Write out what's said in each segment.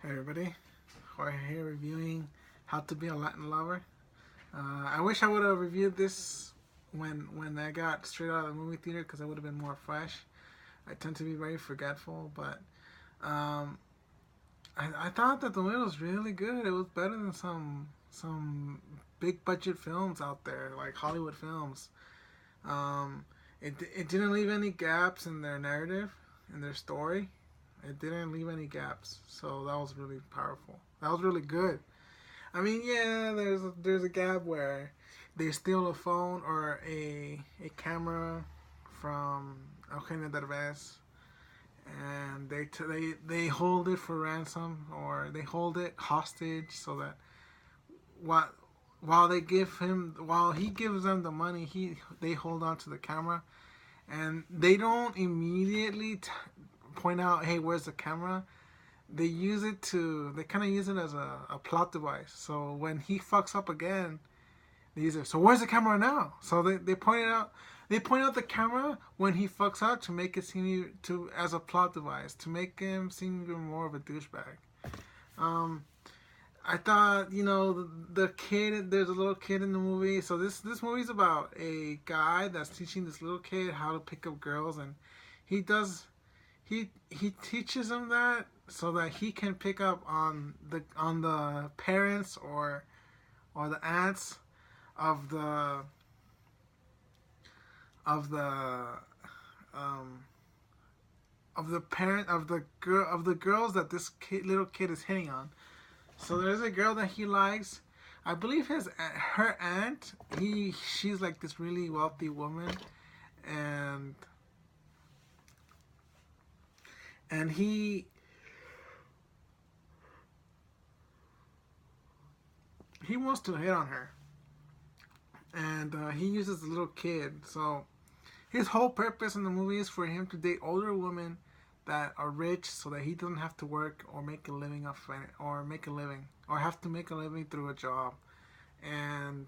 Hey everybody, Jorge here reviewing How to Be a Latin Lover. I wish I would have reviewed this when I got straight out of the movie theater because it would have been more fresh. I tend to be very forgetful, but um, I thought that the movie was really good. It was better than some big budget films out there, like Hollywood films. Um, it didn't leave any gaps in their narrative, in their story. It didn't leave any gaps, so that was really powerful. That was really good. I mean, yeah, there's a gap where they steal a phone or a camera from Eugenio Derbez, and they hold it for ransom or they hold it hostage so that while while he gives them the money, they hold on to the camera, and they don't immediately point out, hey, where's the camera? They kind of use it as a plot device. So when he fucks up again, they use it. So where's the camera now? So they point out the camera when he fucks up to make it seem to as a plot device to make him seem even more of a douchebag. Um, I thought, the kid. There's a little kid in the movie. So this movie's about a guy that's teaching this little kid how to pick up girls, and he does he teaches him that so that he can pick up on the parents or the aunts of of the um of the parent of the girls that little kid is hitting on. So there's a girl that he likes. I believe her aunt. She's like this really wealthy woman, and and he wants to hit on her, and he uses the little kid. So his whole purpose in the movie is for him to date older women that are rich, so that he doesn't have to work or make a living or have to make a living through a job. And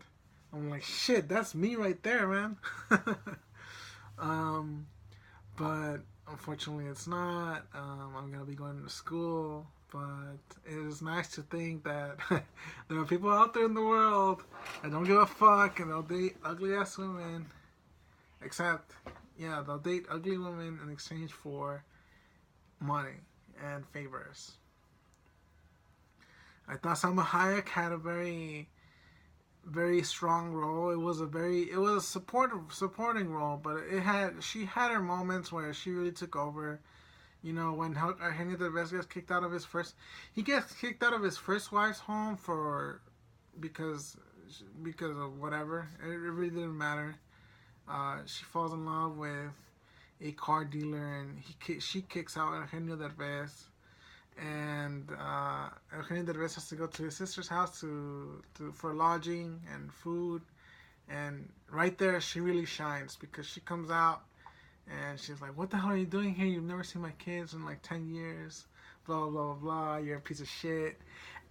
I'm like, shit, that's me right there, man. um, but unfortunately, it's not. I'm gonna be going to school, but it is nice to think that there are people out there in the world that don't give a fuck and they'll date ugly ass women. Except, yeah, they'll date ugly women in exchange for money and favors. I thought Salma Hayek had a very strong role. It was a supporting role, but she had her moments where she really took over. When Eugenio Derbez gets kicked out of he gets kicked out of his first wife's home because because of whatever. It really didn't matter. She falls in love with a car dealer, and she kicks out Eugenio Derbez, and Eugenio Derbez has to go to his sister's house for lodging and food, and right there she really shines because she comes out and she's like, "What the hell are you doing here? You've never seen my kids in like 10 years. Blah blah blah blah. You're a piece of shit."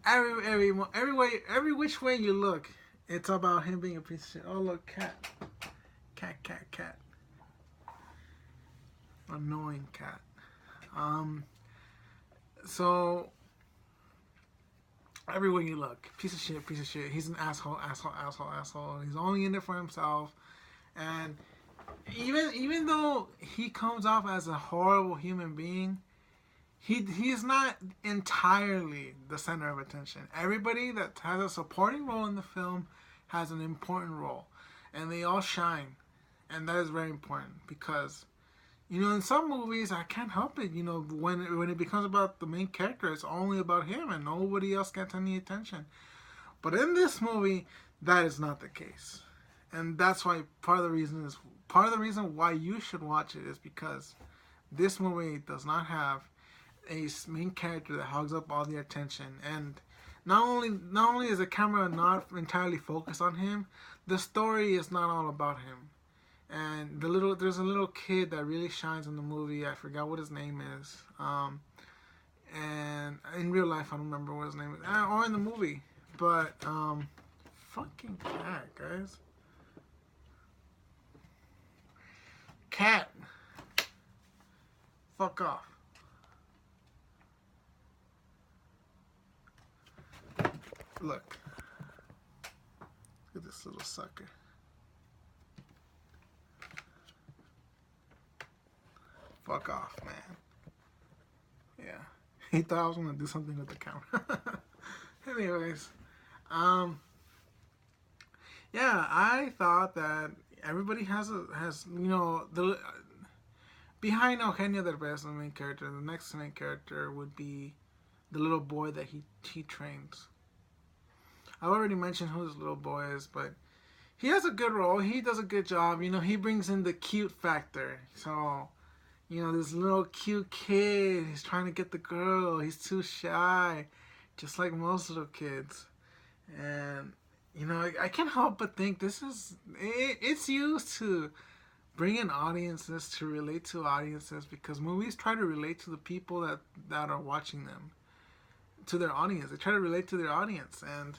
Every which way you look, it's about him being a piece of shit. Oh look, cat, annoying cat. So everywhere you look, piece of shit. He's an asshole. He's only in it for himself, and even though he comes off as a horrible human being, he's not entirely the center of attention. Everybody that has a supporting role in the film has an important role, and they all shine, and that is very important because in some movies, I can't help it. When it becomes about the main character, it's only about him and nobody else gets any attention. But in this movie, that is not the case, and that's why part of the reason why you should watch it is because this movie does not have a main character that hogs up all the attention, and not only is the camera not entirely focused on him, the story is not all about him. And there's a little kid that really shines in the movie. I forgot what his name is. And in real life, I don't remember what his name is, or in the movie. But fucking cat, guys. Cat, fuck off. Look. Look at this little sucker. Fuck off, man. Yeah. He thought I was gonna do something with the camera. Anyways, yeah, I thought that everybody has the behind Eugenio Derbez, the main character. The next main character would be the little boy that he trains. I already mentioned who this little boy is, but he has a good role. He does a good job. He brings in the cute factor. So, this little cute kid, he's trying to get the girl. He's too shy, just like most little kids. And, I can't help but think it's used to bring in audiences, to relate to audiences, because movies try to relate to the people that are watching them, to their audience. They try to relate to their audience. And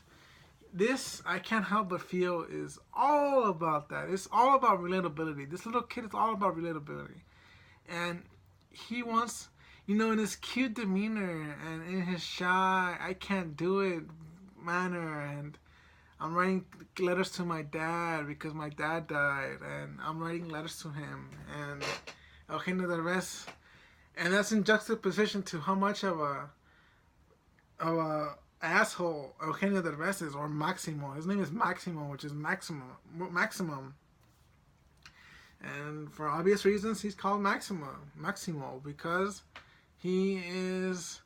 this, I can't help but feel, is all about that. It's all about relatability. This little kid is all about relatability. And he wants, in his cute demeanor and in his shy, I can't do it manner, and I'm writing letters to my dad because my dad died, and I'm writing letters to him, and Eugenio Derbez, and that's in juxtaposition to how much of a asshole Eugenio Derbez is, or Maximo. His name is Maximo, which is maximum. And for obvious reasons, he's called Maximo, because he is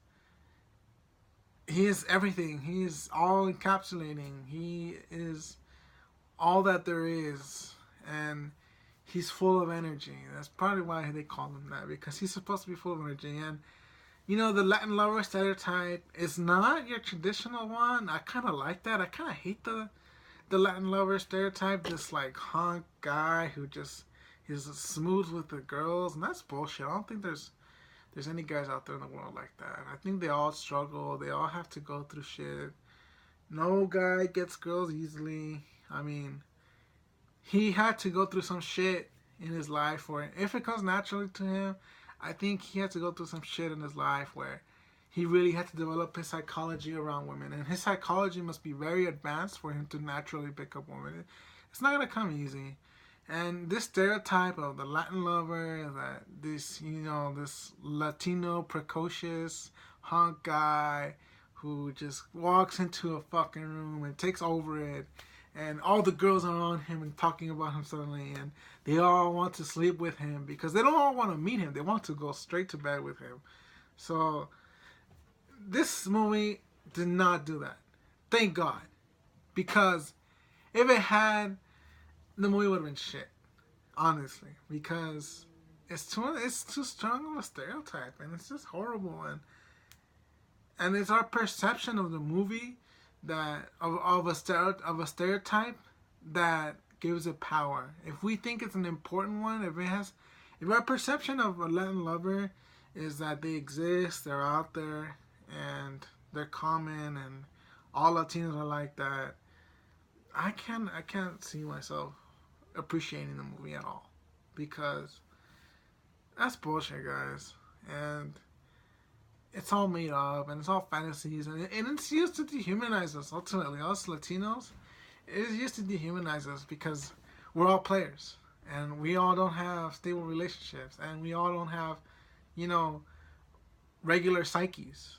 everything. He is all encapsulating. He is all that there is, and he's full of energy. That's probably why they call him that, because he's supposed to be full of energy. And the Latin lover stereotype is not your traditional one. I kind of like that. I kind of hate the Latin lover stereotype. This like hunk guy who just is smooth with the girls, and that's bullshit. I don't think there's any guys out there in the world like that. I think they all struggle. They all have to go through shit. No guy gets girls easily. I mean, he had to go through some shit in his life, or if it comes naturally to him, I think he had to go through some shit in his life where he really had to develop his psychology around women. And his psychology must be very advanced for him to naturally pick up women. It's not going to come easy. And this stereotype of the Latin lover, that this Latino precocious hunk guy who just walks into a fucking room and takes over it, and all the girls are on him and talking about him suddenly, and they all want to sleep with him because they don't all want to meet him. They want to go straight to bed with him. So this movie did not do that. Thank God. Because if it had, the movie would have been shit, honestly, because it's too strong of a stereotype, and it's just horrible, and it's our perception of the movie that of a stereotype that gives it power. If we think it's an important one, if our perception of a Latin lover is that they exist, they're out there, and they're common, and all Latinos are like that, I can't see myself appreciating the movie at all, because that's bullshit, guys, and it's all made up, and it's all fantasies, and it's used to dehumanize us. Ultimately, us Latinos, it is used to dehumanize us because we're all players, and we all don't have stable relationships, and we all don't have, regular psyches.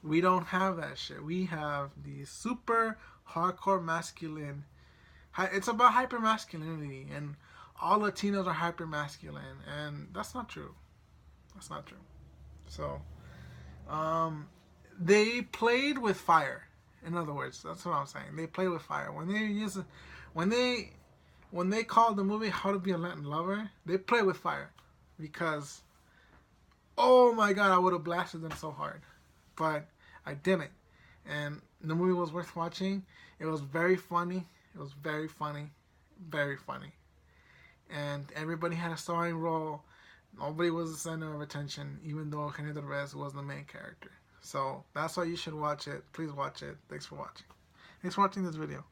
We don't have that shit. We have the super hardcore masculine. It's about hypermasculinity, and all Latinos are hypermasculine, and that's not true. That's not true. So, they played with fire. In other words, that's what I'm saying. They played with fire. When they called the movie How to Be a Latin Lover, they played with fire, because, oh my God, I would have blasted them so hard, but I didn't. And the movie was worth watching. It was very funny. It was very funny. Very funny. And everybody had a starring role. Nobody was the center of attention, even though Eugenio Derbez was the main character. So that's why you should watch it. Please watch it. Thanks for watching. Thanks for watching this video.